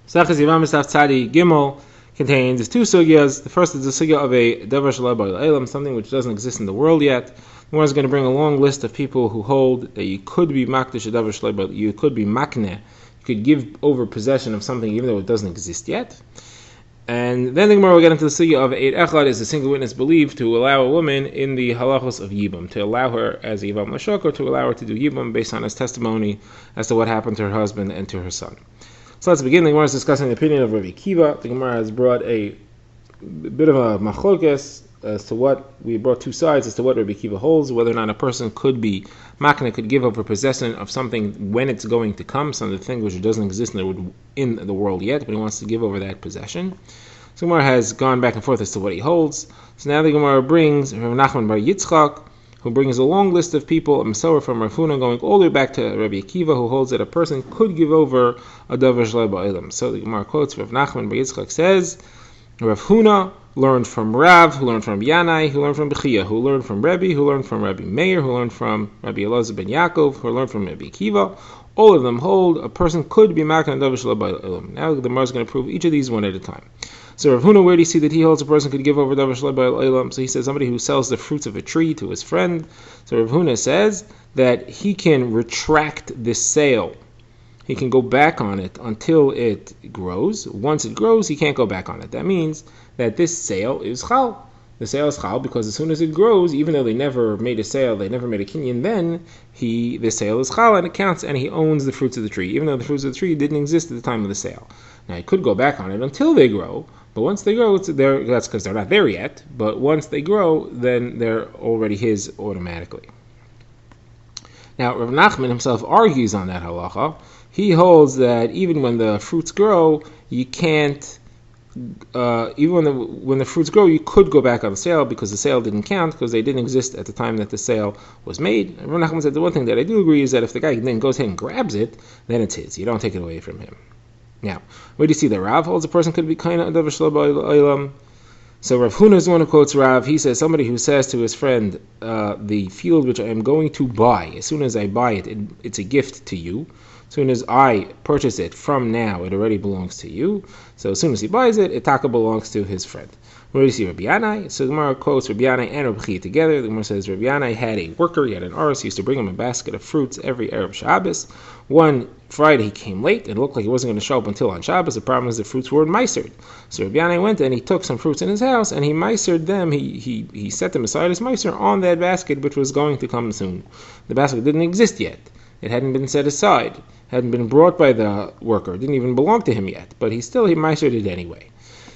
Sachas Yevamos Daf Tzadi Gimel contains two sugyas. The first is the sugya of a davar shalai ba'olam, something which doesn't exist in the world yet. The one is going to bring a long list of people who hold that you could be makdish a davar shalai ba'olam, you could be makneh, you could give over possession of something even though it doesn't exist yet. And then the Gemara will get into the sugya of Eid Echad, is a single witness believed to allow a woman in the halachos of Yibam, to allow her as a Yivam Lashok, or to allow her to do Yibam based on his testimony as to what happened to her husband and to her son. So let's begin. The Gemara is discussing the opinion of Rabbi Akiva. The Gemara has brought a bit of a machlokes as to what, we brought two sides as to what Rabbi Akiva holds, whether or not a person could be makna, could give over possession of something when it's going to come, something which doesn't exist in the world yet, but he wants to give over that possession. So the Gemara has gone back and forth as to what he holds. So now the Gemara brings Rav Nachman bar Yitzchak, who brings a long list of people, a Masorah from Rav Huna, going all the way back to Rabbi Akiva, who holds that a person could give over a davar shalai ba'olam. So the Gemara quotes Rav Nachman bar Yitzchak says, Rav Huna learned from Rav, who learned from Yanai, who learned from Bechia, who learned from Rebbe, who learned from Rabbi Meir, who learned from Rabbi Elazar ben Yaakov, who learned from Rabbi Akiva. All of them hold a person could be makna davar shalai ba'olam. Now the Gemara is going to prove each of these one at a time. So Rav Huna, where do you see that he holds a person could give over davar shalai ba'olam? So he says somebody who sells the fruits of a tree to his friend. So Rav Huna says that he can retract this sale. He can go back on it until it grows. Once it grows, he can't go back on it. That means that this sale is chal. The sale is chal because as soon as it grows, even though they never made a sale, they never made a kinyan, then the sale is chal and it counts, and he owns the fruits of the tree, even though the fruits of the tree didn't exist at the time of the sale. Now he could go back on it until they grow, but once they grow, that's because they're not there yet. But once they grow, then they're already his automatically. Now Rav Nachman himself argues on that halacha. He holds that even when the fruits grow, you can't. Even when the fruits grow, you could go back on the sale because the sale didn't count because they didn't exist at the time that the sale was made. And Rav Nachman said the one thing that I do agree is that if the guy then goes ahead and grabs it, then it's his. You don't take it away from him. Now, where do you see that Rav holds a person could be kind of davar shalai ba'olam? So Rav Huna is the one who quotes Rav. He says somebody who says to his friend, the field which I am going to buy, as soon as I buy it, it's a gift to you. As soon as I purchase it, from now, it already belongs to you. So as soon as he buys it, it taka belongs to his friend. Where do you see Rabbi Yanai? So the Gemara quotes Rabbi Yanai and Rabbi Chia together. The Gemara says Rabbi Yanai had a worker, he had an aris, he used to bring him a basket of fruits every Erev Shabbos. One Friday he came late, and it looked like he wasn't going to show up until on Shabbos. The problem is the fruits were meisered. So Rabbi Yanai went and he took some fruits in his house, and he meisered them, he set them aside as meiser on that basket which was going to come soon. The basket didn't exist yet. It hadn't been set aside, hadn't been brought by the worker, didn't even belong to him yet, but he meisered it anyway.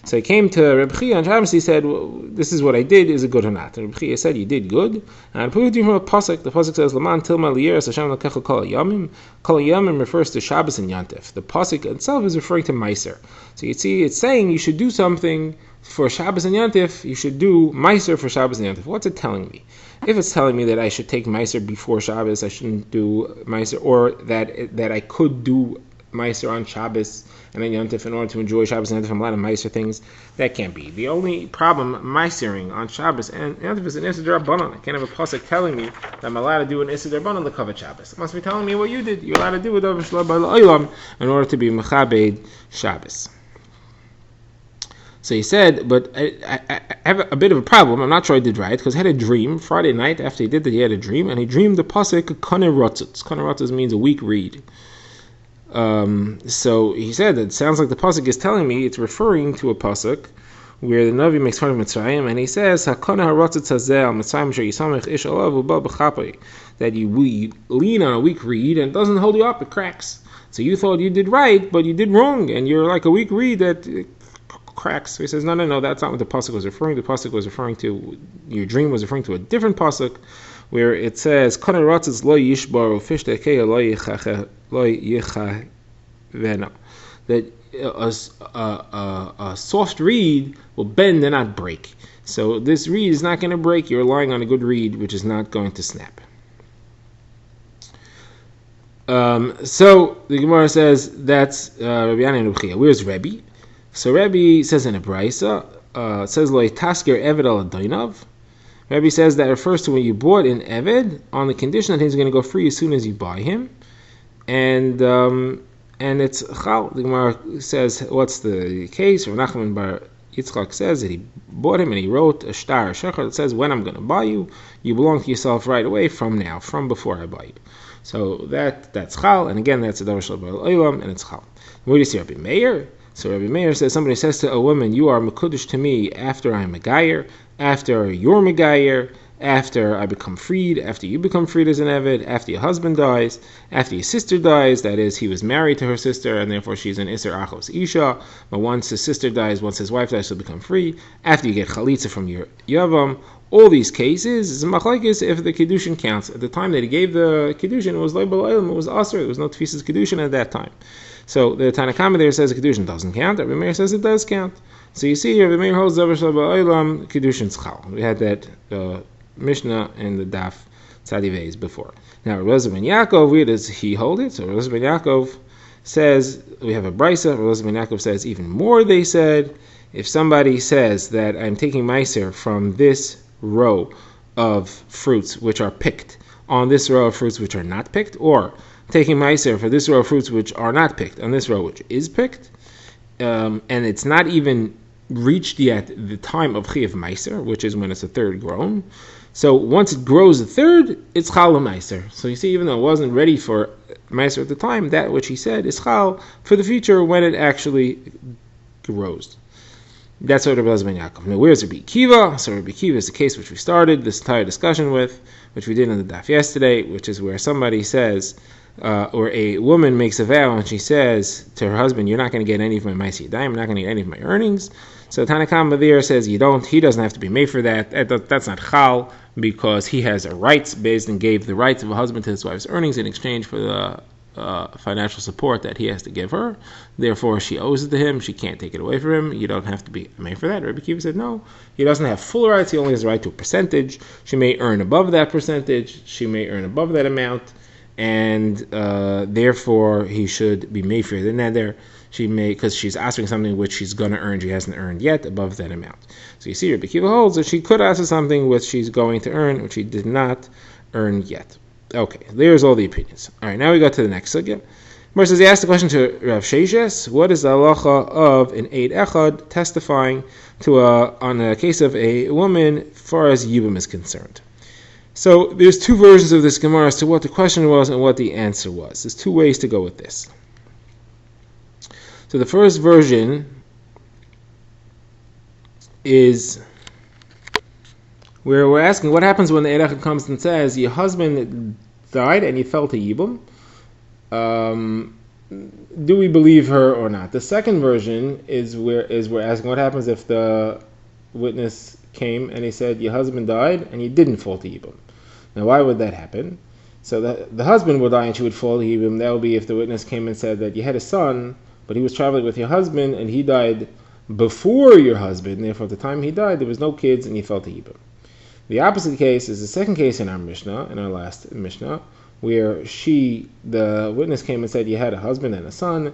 So he came to Reb Chia on Shabbos. He said, well, this is what I did, is it good or not? And Reb Chia said, you did good. And I proved you from a pasuk. The pasuk says, Laman tilma liyeres Hashem lekecha kol hayamim. Kol hayamim refers to Shabbos and Yantif. The pasuk itself is referring to Meiser. So you see, it's saying you should do something for Shabbos and Yantif. You should do Meiser for Shabbos and Yantif. What's it telling me? If it's telling me that I should take Meiser before Shabbos, I shouldn't do Meiser, or that I could do Meiser on Shabbos and then Yantif in order to enjoy Shabbos and Yantif from a lot of Meiser things, that can't be. The only problem Meisering on Shabbos and Yantif is an Issa D'Rabbanan. I can't have a pasuk telling me that I'm allowed to do an Issa D'Rabbanan to cover Shabbos. It must be telling me what you did. You're allowed to do a davar shalai ba'olam in order to be Mechabed Shabbos. So he said, but I have a bit of a problem. I'm not sure I did right, because I had a dream Friday night after he did that. He had a dream, and he dreamed the pasuk Kane Rotzutz. Kane Rotzutz means a weak reed. So he said that it sounds like the pasuk is telling me it's referring to a pasuk where the Navi makes fun of Mitzrayim, and he says Hakana harotzutz hazeh al Mitzrayim asher yisamech ish alav uba b'chapei, that you lean on a weak reed and it doesn't hold you up, it cracks. So you thought you did right, but you did wrong, and you're like a weak reed that cracks. So he says, no, that's not what the pasuk was referring to. The pasuk was referring to, your dream was referring to a different pasuk, where it says, Kana ratzitz lo yishbar ufish tekeya lo yichavena, that a soft reed will bend and not break. So this reed is not going to break. You're relying on a good reed, which is not going to snap. So the Gemara says that's Rabbi Yanai and Rabbi Chia. Where's Rebbe? So Rebbe says in a brisa, it says lo yitasker eved al adoinav. Rebbe says that refers to when you bought an eved on the condition that he's going to go free as soon as you buy him, and and it's chal. The Gemara says, what's the case? Rav Nachman bar Yitzchak says that he bought him and he wrote a shtar, a shecher that says, when I'm going to buy you, you belong to yourself right away from now, from before I buy you. So that's chal, and again that's a davar shel ba'al olam, and it's chal. Where do you see Rabbi Meir? So Rabbi Meir says, somebody says to a woman, you are mekudesh to me after I'm megayer, after you're megayer, after I become freed, after you become freed as an Eved, after your husband dies, after your sister dies, that is, he was married to her sister, and therefore she's an Isser Achos Isha, but once his sister dies, once his wife dies, she'll become free, after you get Chalitza from your Yavam. All these cases, is a machlokes if the Kiddushin counts. At the time that he gave the Kiddushin, it was Leibel Eilim, it was Aser, there was no Tfisas Kiddushin at that time. So the Tanna Kama there says the Kiddushin doesn't count, Rabbi Meir says it does count. So you see, Rabbi Meir holds Davar Shel Ba'al Olam, Kiddushin's Chal. We had that Mishnah and the Daf Tzadi before. Now, Rabbi Elazar ben Yaakov, where does he hold it? So Rabbi Elazar ben Yaakov says, we have a brisa. Rabbi Elazar ben Yaakov says even more. They said, if somebody says that I'm taking meiser from this row of fruits which are picked on this row of fruits which are not picked, or taking meiser for this row of fruits which are not picked on this row which is picked, and it's not even reached yet the time of Chiyav Meiser, which is when it's a third grown. So once it grows a third, it's Chal Meiser. So you see, even though it wasn't ready for Meiser at the time, that which he said is Chal for the future when it actually grows. That's what Rabbi Elazar ben Yaakov. Now, where's Rabbi Kiva? So Rabbi Kiva is the case which we started this entire discussion with, which we did in the Daf yesterday, which is where somebody says, or a woman makes a vow and she says to her husband, you're not going to get any of my Maisi Yadayim, you're not going to get any of my earnings. So Tanna Kama there says he doesn't have to be made for that. That's not chal, because he has a rights based and gave the rights of a husband to his wife's earnings in exchange for the financial support that he has to give her. Therefore, she owes it to him. She can't take it away from him. You don't have to be made for that. Rabbi Kiva said no. He doesn't have full rights. He only has a right to a percentage. She may earn above that percentage. She may earn above that amount. And therefore, he should be made for the neder. She may, because she's asking something which she's going to earn, she hasn't earned yet, above that amount. So you see, Rabbi Kiva holds that she could ask for something which she's going to earn, which she did not earn yet. Okay, there's all the opinions. All right, now we go to the next sugya. Mar says he asked the question to Rav Sheshes, what is the halacha of an Eid Echad testifying to on a case of a woman as far as Yibum is concerned? So there's two versions of this Gemara as to what the question was and what the answer was. There's two ways to go with this. So the first version is where we're asking what happens when the Eid Echad comes and says your husband died and you fell to Yibum. Do we believe her or not? The second version is we're asking what happens if the witness came and he said your husband died and you didn't fall to Yibum. Now why would that happen? So the husband would die and she would fall to Yibum. That would be if the witness came and said that you had a son, but he was traveling with your husband and he died before your husband, therefore at the time he died there was no kids and he fell to Yibum. The opposite case is the second case in our Mishnah, in our last Mishnah, where the witness came and said you had a husband and a son.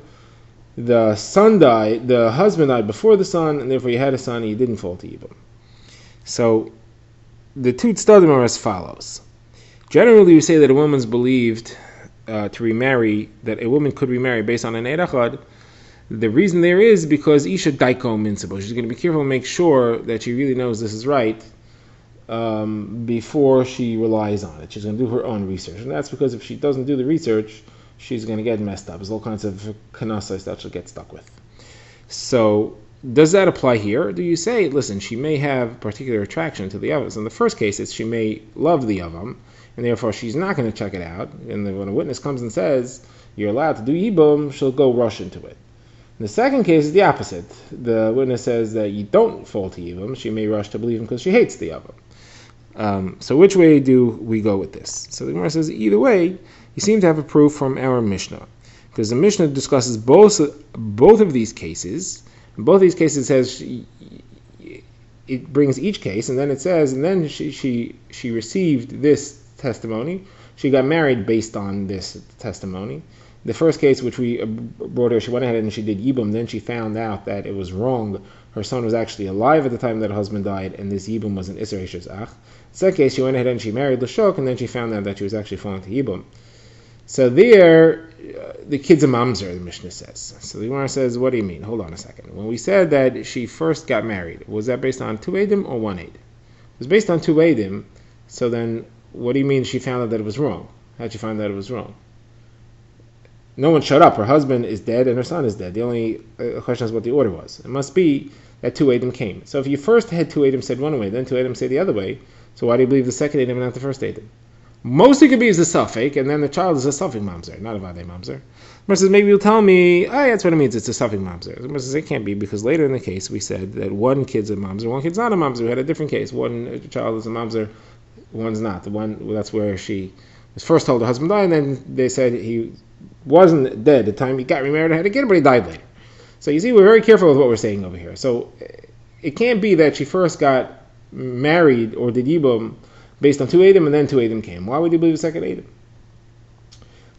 The son died, the husband died before the son, and therefore you had a son and you didn't fall to Yibum. So the two tzaddim are as follows. Generally, we say that a woman's believed to remarry, that a woman could remarry based on an Eid Echad. The reason there is because Isha Daiko Minsabo. She's going to be careful and make sure that she really knows this is right before she relies on it. She's going to do her own research. And that's because if she doesn't do the research, she's going to get messed up. There's all kinds of concise that she'll get stuck with. So does that apply here? Or do you say, listen, she may have particular attraction to the Yavam? In the first case, she may love the Yavam, and therefore she's not going to check it out. And then when a witness comes and says, you're allowed to do Yibum, she'll go rush into it. In the second case is the opposite. The witness says that you don't fall to Yibum. She may rush to believe him because she hates the Yavam. So which way do we go with this? So the Gemara says, either way, you seem to have a proof from our Mishnah. Because the Mishnah discusses both of these cases. In both these cases it says it brings each case, and then it says, and then she received this testimony. She got married based on this testimony. The first case which we brought her, she went ahead and she did Yibum. Then she found out that it was wrong. Her son was actually alive at the time that her husband died, and this Yibum was an Isser Heshes Ach. The second case, she went ahead and she married Lashok, and then she found out that she was actually falling to Yibum. So there, the kid's a mamzer, the Mishnah says. So the Gemara says, what do you mean? Hold on a second. When we said that she first got married, was that based on 2 Eidim or 1 Eid? It was based on 2 Eidim. So then, what do you mean she found out that it was wrong? How'd she find out it was wrong? No one showed up. Her husband is dead and her son is dead. The only question is what the order was. It must be that 2 Eidim came. So if you first had 2 Eidim said one way, then 2 Eidim said the other way, so why do you believe the second Eidim and not the first Eidim? Most it could be is a suffix, and then the child is a suffix mamzer, not a vadei mamzer. Gemara says, maybe you'll tell me, that's what it means, it's a suffix mamzer. Gemara says, it can't be, because later in the case we said that one kid's a mamzer, one kid's not a mamzer. We had a different case. One child is a mamzer, one's not. The one, that's where she was first told her husband died, and then they said he wasn't dead at the time he got remarried and had a kid, but he died later. So you see, we're very careful with what we're saying over here. So it can't be that she first got married or did yibum based on 2 Eidim and then 2 Eidim came. Why would you believe the second Eidim?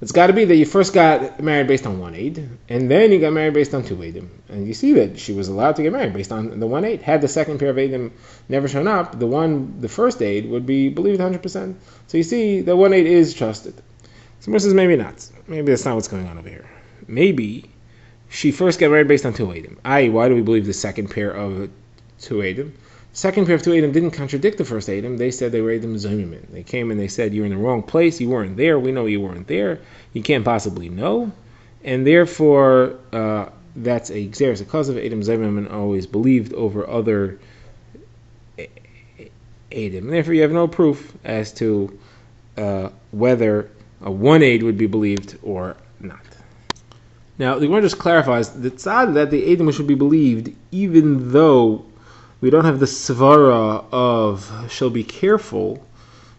It's got to be that you first got married based on 1 Eid, and then you got married based on 2 Eidim. And you see that she was allowed to get married based on the 1 Eid. Had the second pair of Eidim never shown up, the first Eid would be believed 100%. So you see, the 1 Eid is trusted. Someone says maybe not. Maybe that's not what's going on over here. Maybe she first got married based on 2 Eidim. Why do we believe the second pair of 2 Eidim? Second pair of 2 Eidim didn't contradict the first Eidim. They said they were Eidim Zomimin. They came and they said, you're in the wrong place, you weren't there, we know you weren't there, you can't possibly know, and therefore that's a Xeris, a cause of Eidim Zomimin always believed over other Eidim. Therefore you have no proof as to whether a 1 Eid would be believed or not. Now the Gemara just clarifies the tzad that the Eidim should be believed even though we don't have the svara of she'll be careful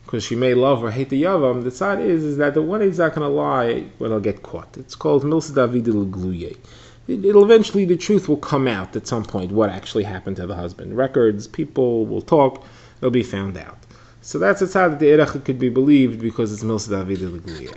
because she may love or hate the yavam. The tzad is that the 1 Eid is not going to lie when he'll get caught. It's called milsa david l'gluye. It'll eventually, the truth will come out at some point, what actually happened to the husband. Records, people will talk, it'll be found out. So that's a tzad that the erech could be believed because it's milsa david l'gluye.